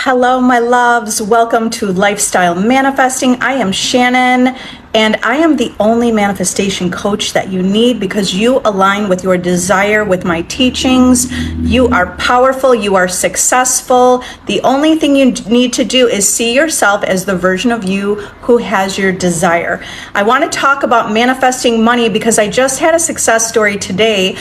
Hello, my loves. Welcome to Lifestyle Manifesting. I am Shannon, and I am the only manifestation coach that you need because you align with your desire with my teachings. You are powerful. You are successful. The only thing you need to do is see yourself as the version of you who has your desire. I want to talk about manifesting money because I just had a success story today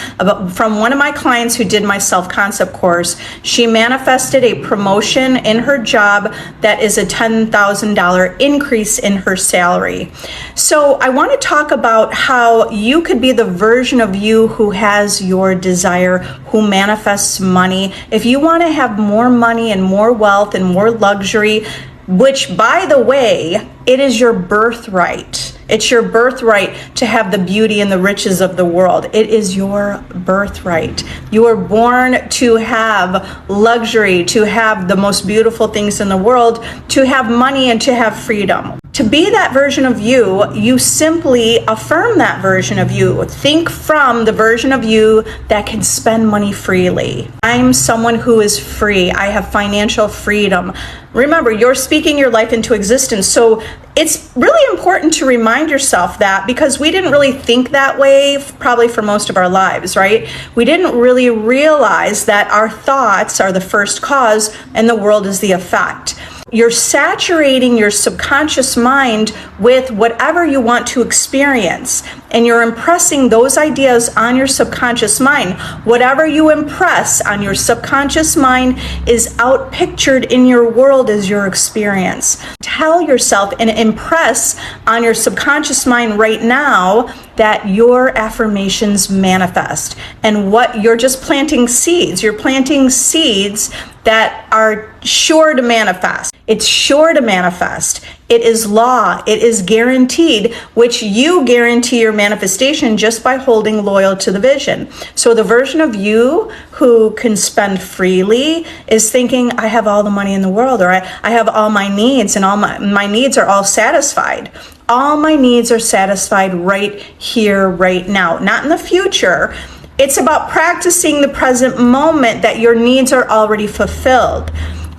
from one of my clients who did my self-concept course. She manifested a promotion in her job that is a $10,000 increase in her salary. So I want to talk about how you could be the version of you who has your desire, who manifests money. If you want to have more money and more wealth and more luxury, which, by the way, it is your birthright. It's your birthright to have the beauty and the riches of the world. It is your birthright. You were born to have luxury, to have the most beautiful things in the world, to have money and to have freedom. To be that version of you, you simply affirm that version of you. Think from the version of you that can spend money freely. I'm someone who is free. I have financial freedom. Remember, you're speaking your life into existence. So it's really important to remind yourself that, because we didn't really think that way probably for most of our lives, right? We didn't really realize that our thoughts are the first cause and the world is the effect. You're saturating your subconscious mind with whatever you want to experience, and you're impressing those ideas on your subconscious mind. Whatever you impress on your subconscious mind is outpictured in your world as your experience. Tell yourself and impress on your subconscious mind right now that your affirmations manifest, and what you're just planting seeds. You're planting seeds that are sure to manifest. It's sure to manifest. It is law. It is guaranteed, which you guarantee your manifestation just by holding loyal to the vision. So the version of you who can spend freely is thinking, I have all the money in the world, or I have all my needs, and all my needs are all satisfied. All my needs are satisfied right here, right now, not in the future. It's about practicing the present moment that your needs are already fulfilled.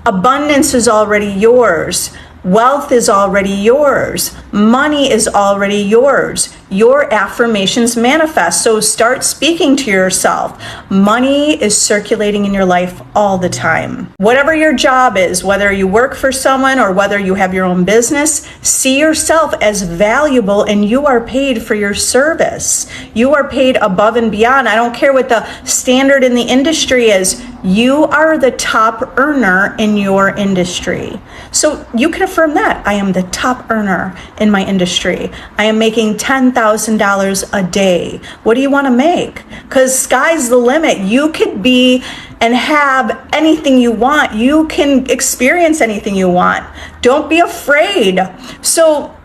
Abundance is already yours. Wealth is already yours. Money is already yours. Your affirmations manifest. So start speaking to yourself. Money is circulating in your life all the time. Whatever your job is, whether you work for someone or whether you have your own business, see yourself as valuable, and you are paid for your service. You are paid above and beyond. I don't care what the standard in the industry is. You are the top earner in your industry. So you can affirm that. I am the top earner in my industry. I am making $10,000 a day. What do you want to make? Because sky's the limit. You could be and have anything you want. You can experience anything you want. Don't be afraid. So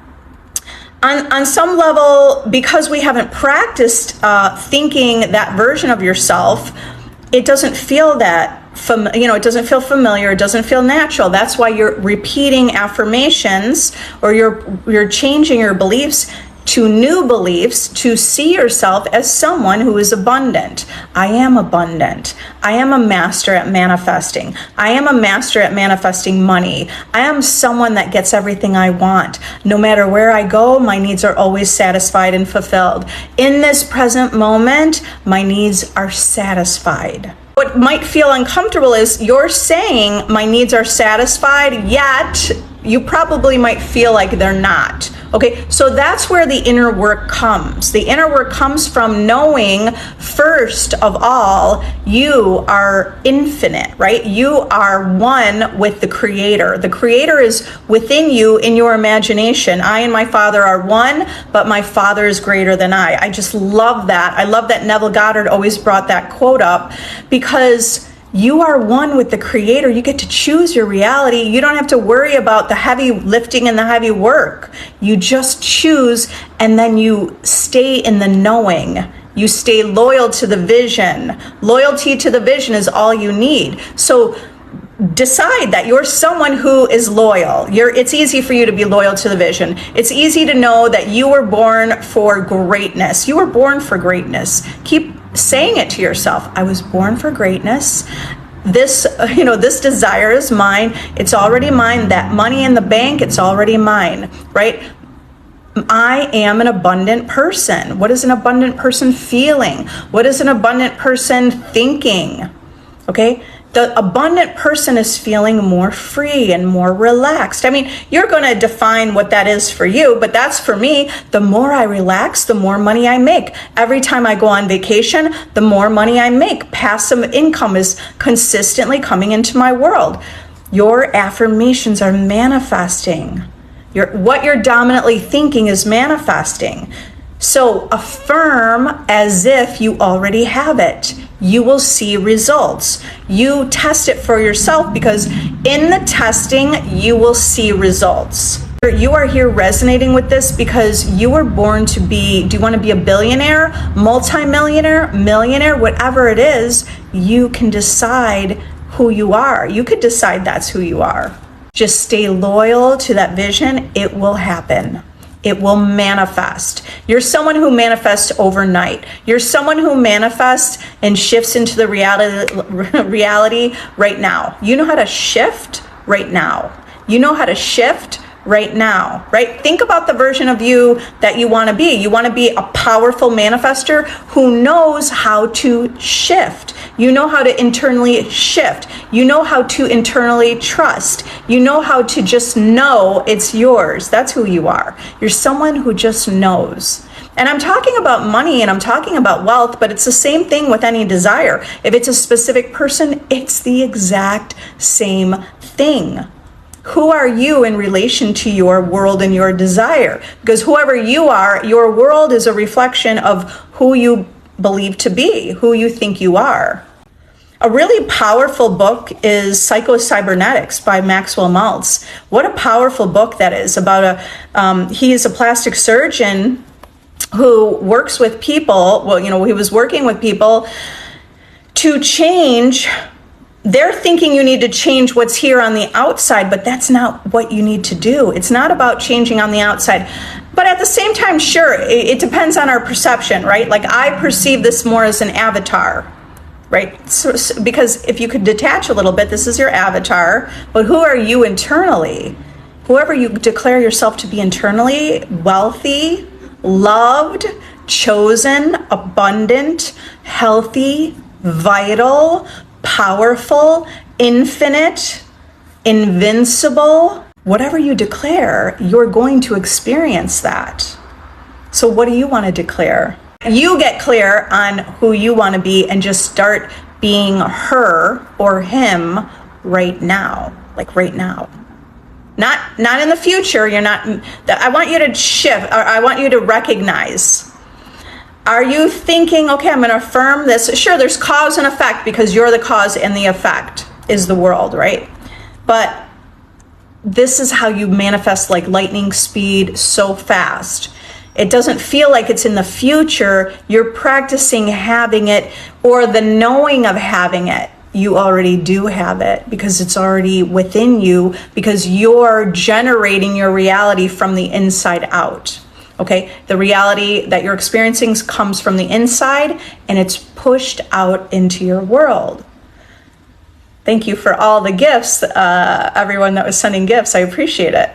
on some level, because we haven't practiced thinking that version of yourself, it doesn't feel that it doesn't feel familiar. It doesn't feel natural. That's why you're repeating affirmations, or you're changing your beliefs to new beliefs to see yourself as someone who is abundant. I am abundant. I am a master at manifesting. I am a master at manifesting money. I am someone that gets everything I want. No matter where I go, my needs are always satisfied and fulfilled. In this present moment, my needs are satisfied. What might feel uncomfortable is you're saying my needs are satisfied, yet you probably might feel like they're not. Okay, so that's where the inner work comes. The inner work comes from knowing, first of all, you are infinite, right? You are one with the Creator. The Creator is within you in your imagination. I and my Father are one, but my Father is greater than I. I just love that. I love that Neville Goddard always brought that quote up, because you are one with the Creator. You get to choose your reality. You don't have to worry about the heavy lifting and the heavy work. You just choose, and then you stay in the knowing. You stay loyal to the vision. Loyalty to the vision is all you need. So decide that you're someone who is loyal. It's easy for you to be loyal to the vision. It's easy to know that you were born for greatness. You were born for greatness. Keep saying it to yourself. I was born for greatness. This, this desire is mine. It's already mine. That money in the bank, it's already mine, right? I am an abundant person. What is an abundant person feeling? What is an abundant person thinking? Okay? The abundant person is feeling more free and more relaxed. I mean, you're going to define what that is for you, but that's for me. The more I relax, the more money I make. Every time I go on vacation, the more money I make. Passive income is consistently coming into my world. Your affirmations are manifesting. What you're dominantly thinking is manifesting. So affirm as if you already have it. You will see results. You test it for yourself, because in the testing, you will see results. You are here resonating with this because you were born to be, do you want to be a billionaire, multimillionaire, millionaire, whatever it is, you can decide who you are. You could decide that's who you are. Just stay loyal to that vision. It will happen. It will manifest. You're someone who manifests overnight. You're someone who manifests and shifts into the reality right now. You know how to shift right now. You know how to shift right now, right? Think about the version of you that you want to be. You want to be a powerful manifester who knows how to shift. You know how to internally shift. You know how to internally trust. You know how to just know it's yours. That's who you are. You're someone who just knows. And I'm talking about money and I'm talking about wealth, but it's the same thing with any desire. If it's a specific person, it's the exact same thing. Who are you in relation to your world and your desire? Because whoever you are, your world is a reflection of who you believe to be, who you think you are. A really powerful book is Psycho-Cybernetics by Maxwell Maltz. What a powerful book that is about he is a plastic surgeon who works with people. Well, he was working with people to change. They're thinking you need to change what's here on the outside, but that's not what you need to do. It's not about changing on the outside. But at the same time, sure, it depends on our perception, right? Like I perceive this more as an avatar, right? So, because if you could detach a little bit, this is your avatar, but who are you internally? Whoever you declare yourself to be internally, wealthy, loved, chosen, abundant, healthy, vital, powerful, infinite, invincible, whatever you declare, you're going to experience that. So what do you want to declare? You get clear on who you want to be and just start being her or him right now, like right now. Not in the future. You're not. I want you to shift, or I want you to recognize. Are you thinking, okay, I'm going to affirm this? Sure, there's cause and effect because you're the cause and the effect is the world, right? But this is how you manifest like lightning speed, so fast. It doesn't feel like it's in the future. You're practicing having it, or the knowing of having it. You already do have it because it's already within you, because you're generating your reality from the inside out. Okay, the reality that you're experiencing comes from the inside and it's pushed out into your world. Thank you for all the gifts, everyone that was sending gifts. I appreciate it.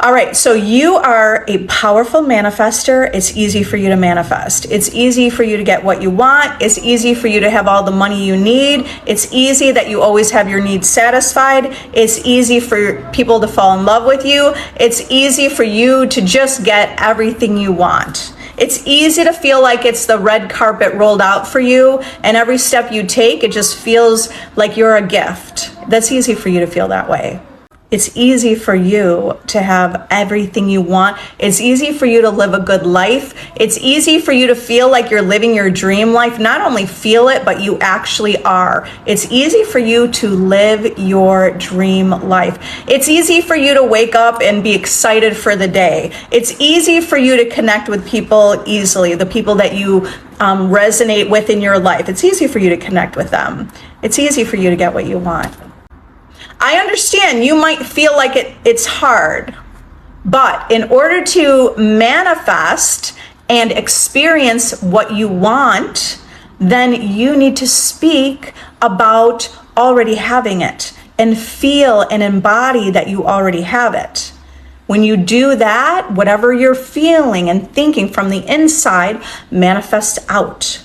All right, so you are a powerful manifester. It's easy for you to manifest. It's easy for you to get what you want. It's easy for you to have all the money you need. It's easy that you always have your needs satisfied. It's easy for people to fall in love with you. It's easy for you to just get everything you want. It's easy to feel like it's the red carpet rolled out for you, and every step you take, it just feels like you're a gift. That's easy for you to feel that way. It's easy for you to have everything you want. It's easy for you to live a good life. It's easy for you to feel like you're living your dream life. Not only feel it, but you actually are. It's easy for you to live your dream life. It's easy for you to wake up and be excited for the day. It's easy for you to connect with people easily, the people that you resonate with in your life. It's easy for you to connect with them. It's easy for you to get what you want. I understand you might feel like it's hard, but in order to manifest and experience what you want, then you need to speak about already having it and feel and embody that you already have it. When you do that, whatever you're feeling and thinking from the inside manifests out.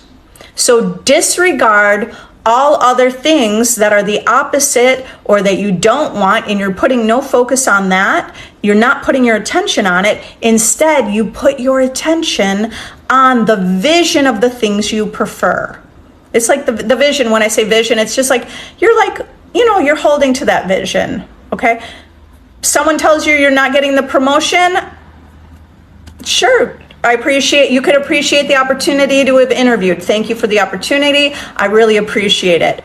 So disregard all other things that are the opposite or that you don't want, and you're putting no focus on that. You're not putting your attention on it. Instead, you put your attention on the vision of the things you prefer. It's like the vision. When I say vision, it's just like, you're holding to that vision, okay? Someone tells you you're not getting the promotion. Sure, you could appreciate the opportunity to have interviewed. Thank you for the opportunity. I really appreciate it.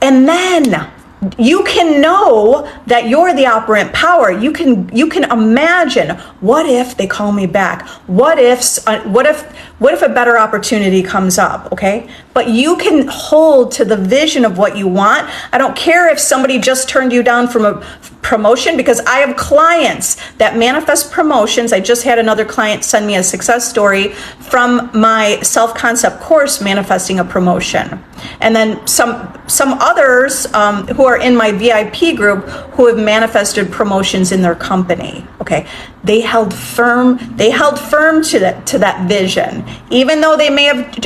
And then you can know that you're the operant power. You can imagine, what if they call me back? What if a better opportunity comes up, okay? But you can hold to the vision of what you want. I don't care if somebody just turned you down from a promotion, because I have clients that manifest promotions. I just had another client send me a success story from my self-concept course, Manifesting a Promotion. And then some others who are in my VIP group who have manifested promotions in their company. Okay, they held firm to that vision, even though they may have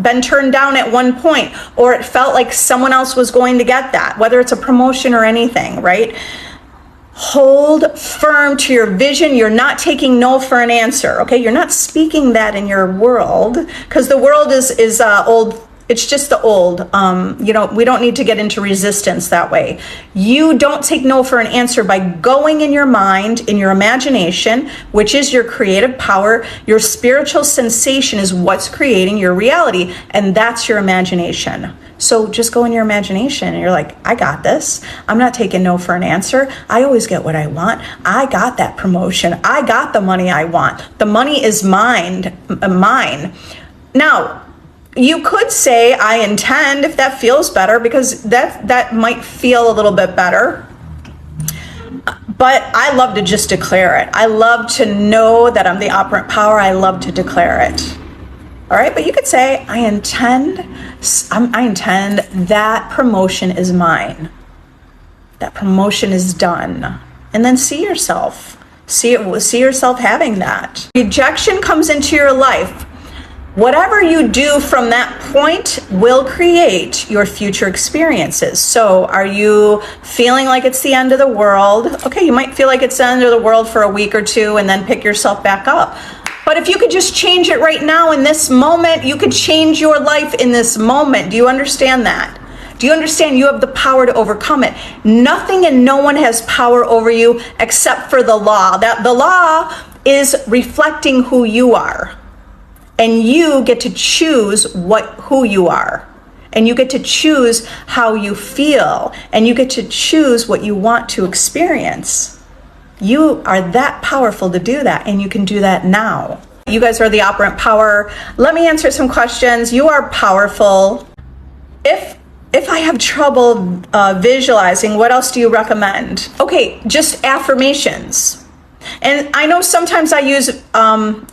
been turned down at one point, or it felt like someone else was going to get that, whether it's a promotion or anything, right? Hold firm to your vision. You're not taking no for an answer, okay? You're not speaking that in your world, because the world is old. It's just the old. We don't need to get into resistance that way. You don't take no for an answer by going in your mind, in your imagination, which is your creative power. Your spiritual sensation is what's creating your reality, and that's your imagination. So just go in your imagination and you're like, I got this. I'm not taking no for an answer. I always get what I want. I got that promotion. I got the money I want. The money is mine. Now, you could say, I intend, if that feels better, because that might feel a little bit better. But I love to just declare it. I love to know that I'm the operant power. I love to declare it. All right, but you could say, I intend that promotion is mine. That promotion is done. And then see yourself having that. Rejection comes into your life. Whatever you do from that point will create your future experiences. So are you feeling like it's the end of the world? Okay, you might feel like it's the end of the world for a week or two and then pick yourself back up. But if you could just change it right now in this moment, you could change your life in this moment. Do you understand that? Do you understand you have the power to overcome it? Nothing and no one has power over you except for the law. That the law is reflecting who you are. And you get to choose who you are. And you get to choose how you feel. And you get to choose what you want to experience. You are that powerful to do that, and you can do that now. You guys are the operant power. Let me answer some questions. You are powerful. If I have trouble visualizing, what else do you recommend? Okay, just affirmations. And I know sometimes I use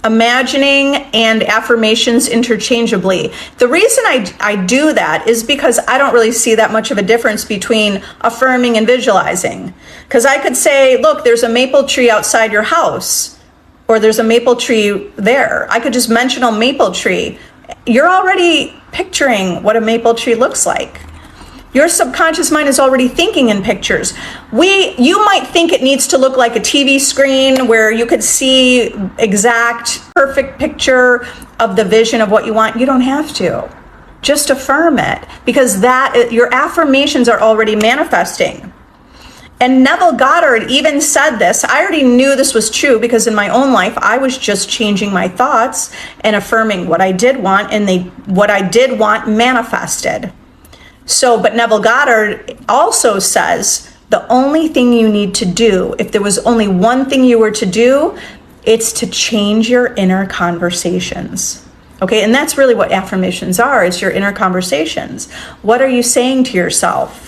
imagining and affirmations interchangeably. The reason I do that is because I don't really see that much of a difference between affirming and visualizing. Because I could say, look, there's a maple tree outside your house, or there's a maple tree there. I could just mention a maple tree. You're already picturing what a maple tree looks like. Your subconscious mind is already thinking in pictures. You might think it needs to look like a TV screen where you could see exact, perfect picture of the vision of what you want. You don't have to. Just affirm it, because your affirmations are already manifesting. And Neville Goddard even said this. I already knew this was true because in my own life, I was just changing my thoughts and affirming what I did want, and what I did want manifested. But Neville Goddard also says the only thing you need to do, if there was only one thing you were to do, it's to change your inner conversations. Okay, and that's really what affirmations are. It's your inner conversations. What are you saying to yourself?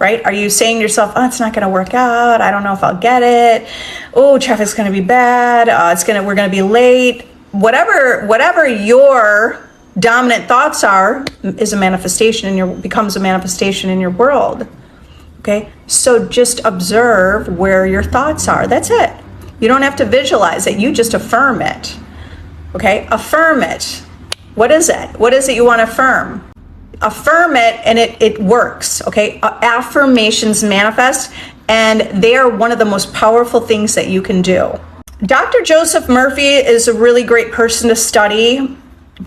Right? Are you saying to yourself, oh, it's not going to work out. I don't know if I'll get it. Oh, traffic's going to be bad. We're going to be late. Whatever your dominant thoughts are, is a manifestation in your, becomes a manifestation in your world. Okay, so just observe where your thoughts are. That's it. You don't have to visualize it. You just affirm it. Okay, affirm it. What is it? What is it you want to affirm? Affirm it and it works. Okay, affirmations manifest, and they are one of the most powerful things that you can do. Dr. Joseph Murphy is a really great person to study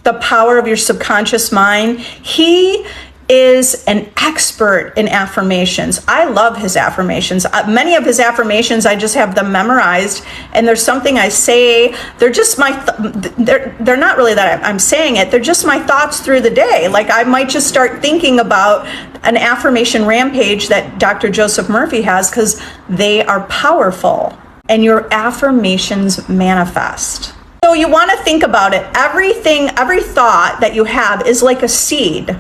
the power of your subconscious mind. He is an expert in affirmations. I love his affirmations. Many of his affirmations, I just have them memorized, and there's something I say, they're just my, they're not really that I'm saying it, they're just my thoughts through the day. Like I might just start thinking about an affirmation rampage that Dr. Joseph Murphy has, because they are powerful, and your affirmations manifest. So you want to think about it. Everything, every thought that you have is like a seed.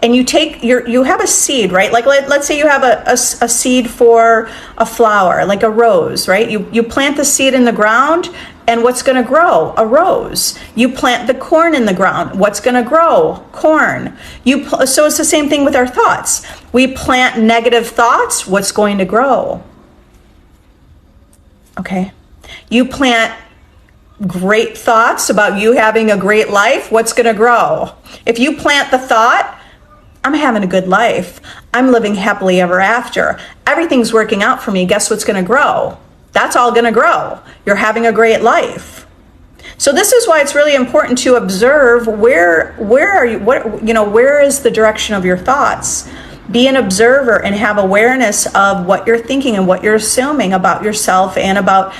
And you take you have a seed, right? Like let's say you have a seed for a flower, like a rose, right? You plant the seed in the ground, and what's going to grow? A rose. You plant the corn in the ground. What's going to grow? Corn. So it's the same thing with our thoughts. We plant negative thoughts. What's going to grow? Okay. You plant great thoughts about you having a great life. What's going to grow? If you plant the thought, I'm having a good life, I'm living happily ever after, everything's working out for me, guess what's going to grow? That's all going to grow. You're having a great life. So this is why it's really important to observe where are you, where is the direction of your thoughts? Be an observer and have awareness of what you're thinking and what you're assuming about yourself and about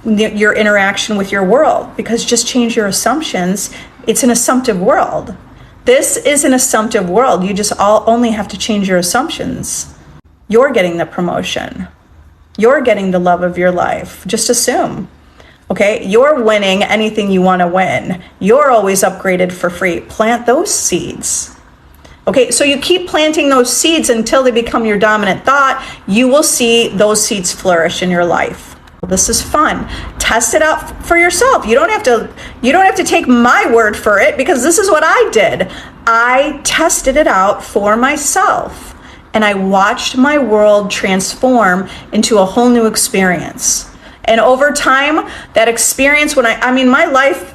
your interaction with your world, because just change your assumptions. It's an assumptive world. This is an assumptive world. You just only have to change your assumptions. You're getting the promotion. You're getting the love of your life. Just assume. Okay? You're winning anything you want to win. You're always upgraded for free. Plant those seeds. Okay, so you keep planting those seeds until they become your dominant thought. You will see those seeds flourish in your life. This is fun. Test it out for yourself. You don't have to take my word for it, because this is what I did. I tested it out for myself, and I watched my world transform into a whole new experience. And over time, that experience, my life,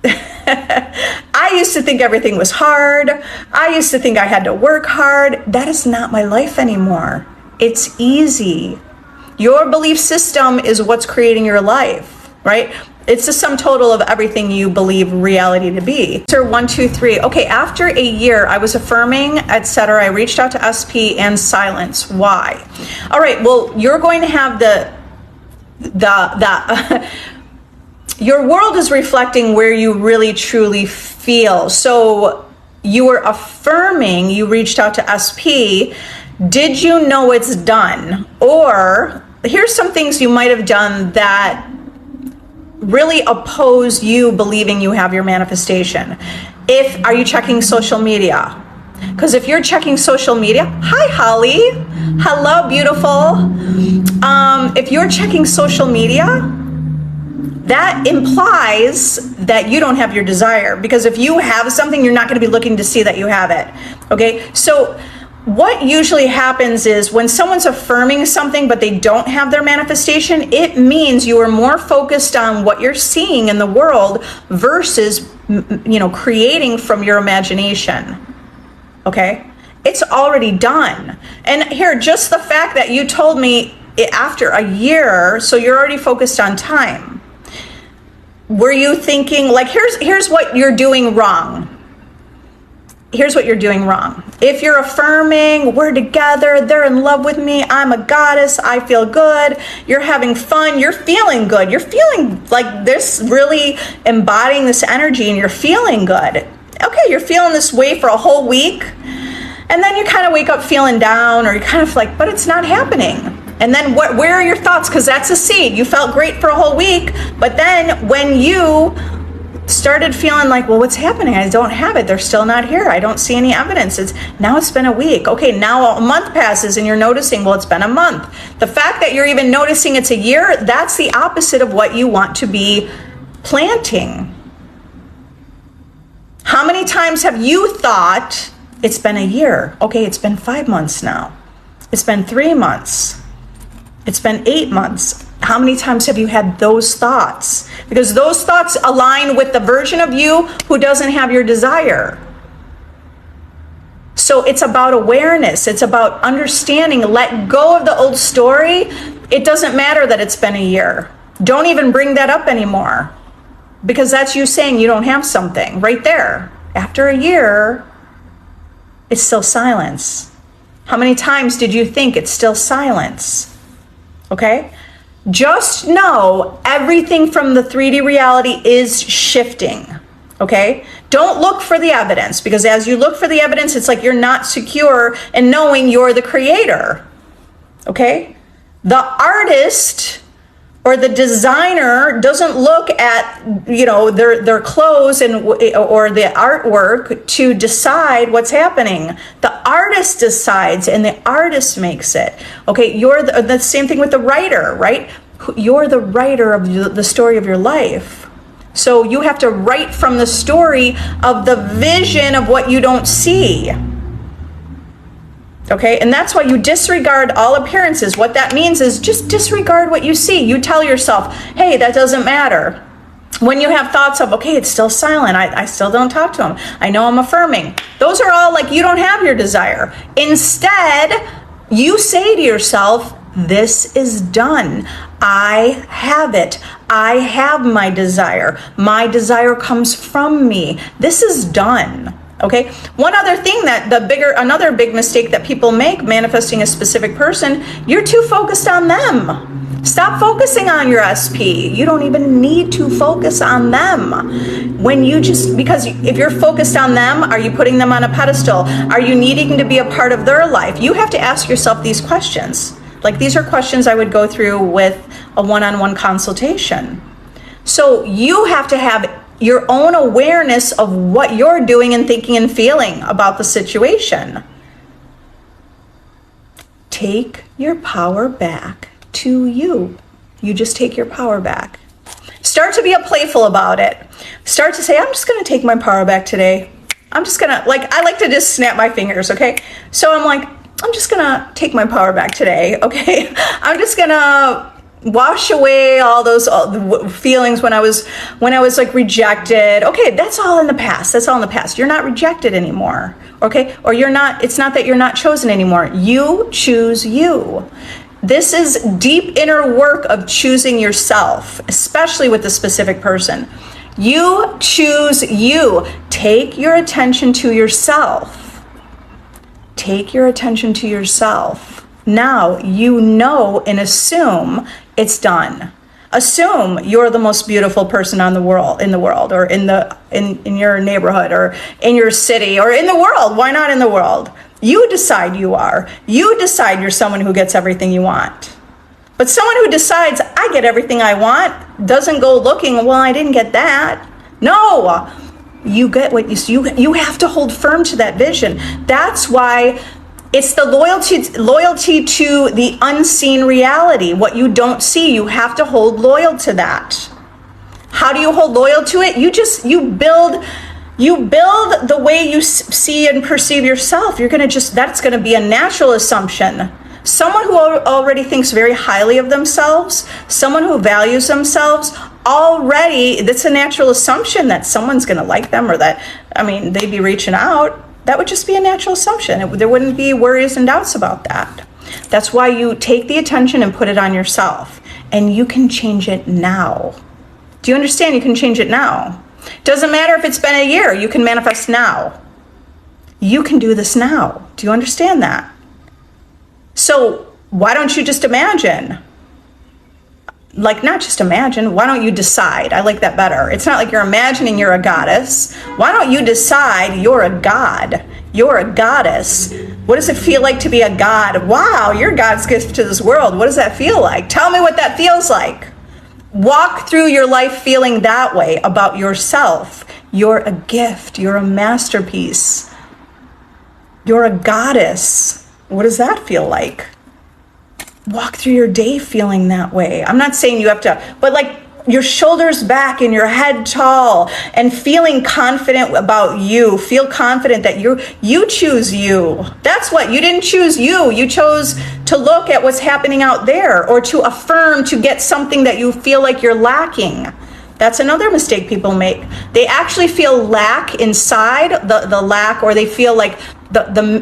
I used to think everything was hard. I used to think I had to work hard. That is not my life anymore. It's easy. Your belief system is what's creating your life, right? It's the sum total of everything you believe reality to be. Answer 1, 2, 3. Okay, after a year, I was affirming, etc. I reached out to SP and silence. Why? All right, well, you're going to have your world is reflecting where you really truly feel. So you were affirming, you reached out to SP. Did you know it's done? Or here's some things you might have done that really oppose you believing you have your manifestation. Are you checking social media? Because if you're checking social media, hi Holly, hello beautiful. If you're checking social media, that implies that you don't have your desire, because if you have something, you're not going to be looking to see that you have it. Okay, so what usually happens is when someone's affirming something but they don't have their manifestation, it means you are more focused on what you're seeing in the world versus, creating from your imagination. Okay? It's already done. And here, just the fact that you told me after a year, so you're already focused on time. Were you thinking, like, here's what you're doing wrong. Here's what you're doing wrong. If you're affirming, we're together, they're in love with me, I'm a goddess, I feel good, you're having fun, you're feeling good, you're feeling like this, really embodying this energy, and you're feeling good. Okay, you're feeling this way for a whole week, and then you kind of wake up feeling down, or you're kind of like, but it's not happening. And then where are your thoughts? Because that's a seed. You felt great for a whole week, but then when you started feeling like, well, what's happening? I don't have it. They're still not here. I don't see any evidence. Now it's been a week. Okay, now a month passes and you're noticing, well, it's been a month. The fact that you're even noticing it's a year, that's the opposite of what you want to be planting. How many times have you thought, it's been a year? Okay, it's been 5 months now. It's been 3 months. It's been 8 months. How many times have you had those thoughts? Because those thoughts align with the version of you who doesn't have your desire. So it's about awareness. It's about understanding. Let go of the old story. It doesn't matter that it's been a year. Don't even bring that up anymore. Because that's you saying you don't have something right there. After a year, it's still silence. How many times did you think it's still silence? Okay? Just know everything from the 3D reality is shifting. Okay? Don't look for the evidence, because as you look for the evidence, it's like you're not secure in knowing you're the creator. Okay? The artist or the designer doesn't look at, their clothes or the artwork to decide what's happening. The artist decides, and the artist makes it. Okay, you're the same thing with the writer, right? You're the writer of the story of your life. So you have to write from the story of the vision of what you don't see. Okay, and that's why you disregard all appearances. What that means is just disregard what you see. You tell yourself, hey, that doesn't matter. When you have thoughts of, okay, it's still silent, I still don't talk to him, I know I'm affirming. Those are all like you don't have your desire. Instead, you say to yourself, this is done. I have it. I have my desire. My desire comes from me. This is done. Okay. One other thing that another big mistake that people make manifesting a specific person, you're too focused on them. Stop focusing on your SP. You don't even need to focus on them. Because if you're focused on them, are you putting them on a pedestal? Are you needing to be a part of their life? You have to ask yourself these questions. Like, these are questions I would go through with a one-on-one consultation. So you have to have your own awareness of what you're doing and thinking and feeling about the situation. Take your power back to you. You just take your power back. Start to be playful about it. Start to say, I'm just going to take my power back today. I'm just going to, I like to just snap my fingers, okay? So I'm like, I'm just going to take my power back today, okay? I'm just going to wash away all those feelings when I was like rejected. Okay, that's all in the past. That's all in the past. You're not rejected anymore. Okay? Or it's not that you're not chosen anymore. You choose you. This is deep inner work of choosing yourself, especially with a specific person. You choose you. Take your attention to yourself. Take your attention to yourself. Now you know and assume it's done. Assume you're the most beautiful person in the world, or in your neighborhood, or in your city, or in the world. Why not in the world? You decide you are. You decide you're someone who gets everything you want. But someone who decides I get everything I want doesn't go looking, well, I didn't get that. No. You get what you have to hold firm to that vision. That's why it's the loyalty to the unseen reality. What you don't see, you have to hold loyal to that. How do you hold loyal to it? You build the way you see and perceive yourself. That's going to be a natural assumption. Someone who already thinks very highly of themselves, someone who values themselves, already, that's a natural assumption that someone's going to like them, or that, they'd be reaching out. That would just be a natural assumption. There wouldn't be worries and doubts about that. That's why you take the attention and put it on yourself. And you can change it now. Do you understand? You can change it now. Doesn't matter if it's been a year. You can manifest now. You can do this now. Do you understand that? So why don't you just imagine? Not just imagine, why don't you decide? I like that better. It's not like you're imagining you're a goddess. Why don't you decide you're a god? You're a goddess. What does it feel like to be a god? Wow, you're God's gift to this world. What does that feel like? Tell me what that feels like. Walk through your life feeling that way about yourself. You're a gift. You're a masterpiece. You're a goddess. What does that feel like? Walk through your day feeling that way. I'm not saying you have to, but your shoulders back and your head tall and feeling confident about you. Feel confident that you choose you. That's what, you didn't choose you. You chose to look at what's happening out there, or to affirm to get something that you feel like you're lacking. That's another mistake people make. They actually feel lack inside, the lack, or they feel like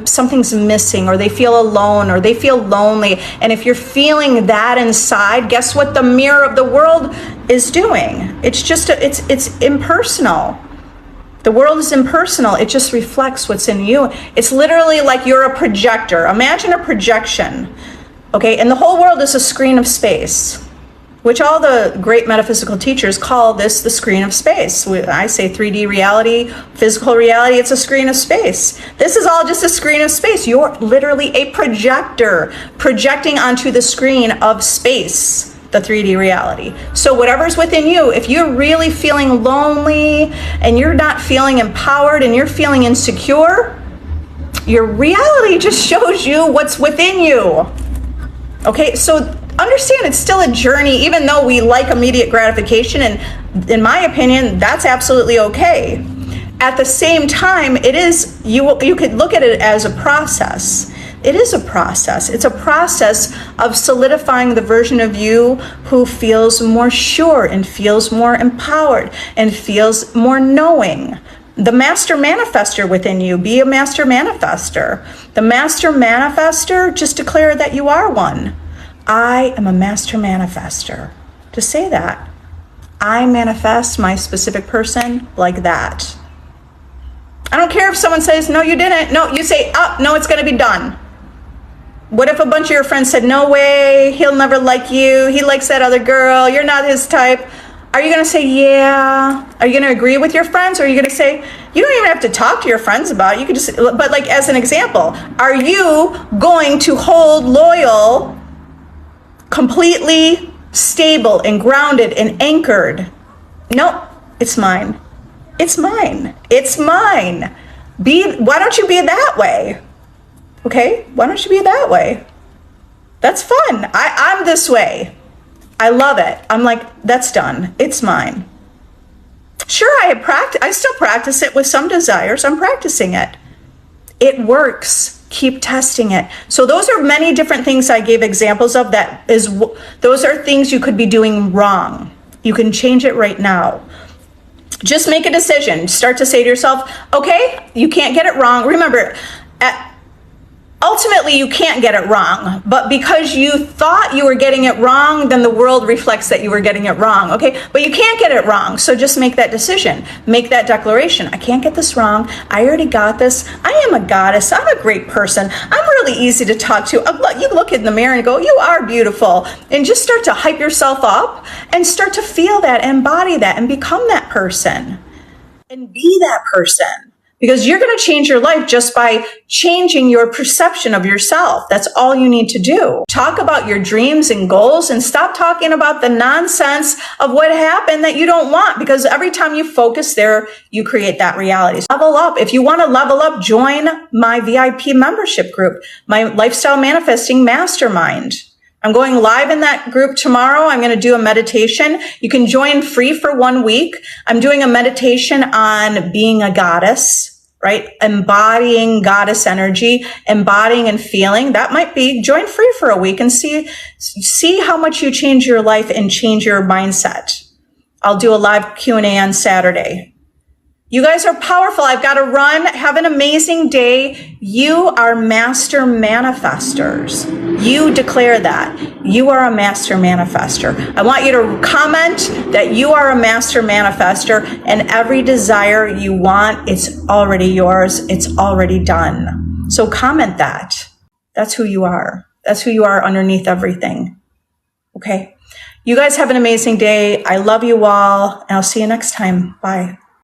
something's missing, or they feel alone, or they feel lonely. And if you're feeling that inside, guess what the mirror of the world is doing? It's just, it's impersonal. The world is impersonal. It just reflects what's in you. It's literally like you're a projector. Imagine a projection, okay? And the whole world is a screen of space, which all the great metaphysical teachers call this the screen of space. I say 3D reality, physical reality, it's a screen of space. This is all just a screen of space. You're literally a projector projecting onto the screen of space, the 3D reality. So whatever's within you, if you're really feeling lonely and you're not feeling empowered and you're feeling insecure, your reality just shows you what's within you. Okay, so understand it's still a journey, even though we like immediate gratification, and in my opinion, that's absolutely okay. At the same time, it is, you could look at it as a process. It is a process. It's a process of solidifying the version of you who feels more sure and feels more empowered and feels more knowing. The master manifester within you, be a master manifester. The master manifester, just declare that you are one. I am a master manifester. Just say that. I manifest my specific person like that. I don't care if someone says, no, you didn't. No, you say, oh, no, it's going to be done. What if a bunch of your friends said, no way, he'll never like you. He likes that other girl. You're not his type. Are you going to say, yeah? Are you going to agree with your friends? Or are you going to say, you don't even have to talk to your friends about it. You can just, but like as an example, are you going to hold loyal, completely stable and grounded and anchored? No, it's mine. It's mine. It's mine. Why don't you be that way? Okay? Why don't you be that way? That's fun. I'm this way. I love it. I'm like, that's done. It's mine. Sure, I still practice it with some desires. I'm practicing it. It works. Keep testing it. So those are many different things I gave examples of. Those are things you could be doing wrong. You can change it right now. Just make a decision. Start to say to yourself, okay, you can't get it wrong. Remember, ultimately you can't get it wrong, but because you thought you were getting it wrong, then the world reflects that you were getting it wrong, okay? But you can't get it wrong, so just make that decision. Make that declaration. I can't get this wrong. I already got this. I am a goddess. I'm a great person. I'm really easy to talk to. You look in the mirror and go, you are beautiful. And just start to hype yourself up and start to feel that, embody that, and become that person. And be that person. Because you're going to change your life just by changing your perception of yourself. That's all you need to do. Talk about your dreams and goals and stop talking about the nonsense of what happened that you don't want, because every time you focus there, you create that reality. So level up. If you want to level up, join my VIP membership group, my Lifestyle Manifesting Mastermind. I'm going live in that group tomorrow. I'm going to do a meditation. You can join free for 1 week. I'm doing a meditation on being a goddess, right? Embodying goddess energy, embodying and feeling. That might be, join free for a week and see how much you change your life and change your mindset. I'll do a live Q&A on Saturday. You guys are powerful. I've got to run. Have an amazing day. You are master manifestors. You declare that. You are a master manifester. I want you to comment that you are a master manifester, and every desire you want, it's already yours. It's already done. So comment that. That's who you are. That's who you are underneath everything. Okay? You guys have an amazing day. I love you all, and I'll see you next time. Bye.